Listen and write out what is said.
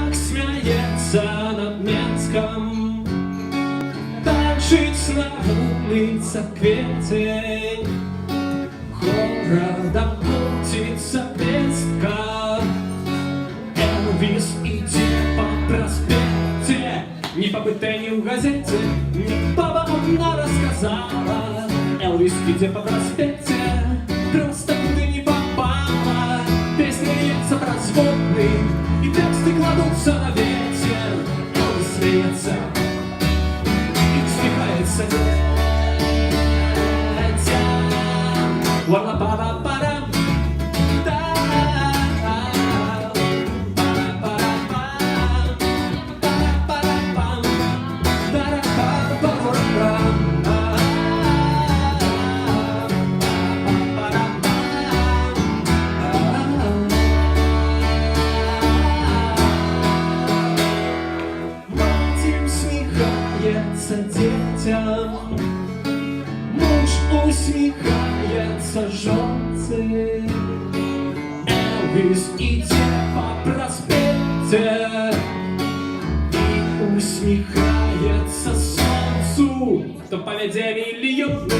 так сміється над Менском, танчить на вулицях квітень, городом крутится пестка. Элвис идет по проспекте, ни по БТ, ни в газете, ни баба одна рассказала. Элвис идет по проспекте, просто куда не попала. Песня льется в разводный, и тексты кладутся на ветер. Элвис смеется и усмехается. Ла-ла-па-ла-па-рам, да-да-да, па-ра-па-ра-пам, па-ра-па-ра-пам, да-ра-па-па-ра-пам, мать усмехается детям, муж усмехается жёнце. Элвис идет по проспекте и усмехается солнцу, то поведение льет.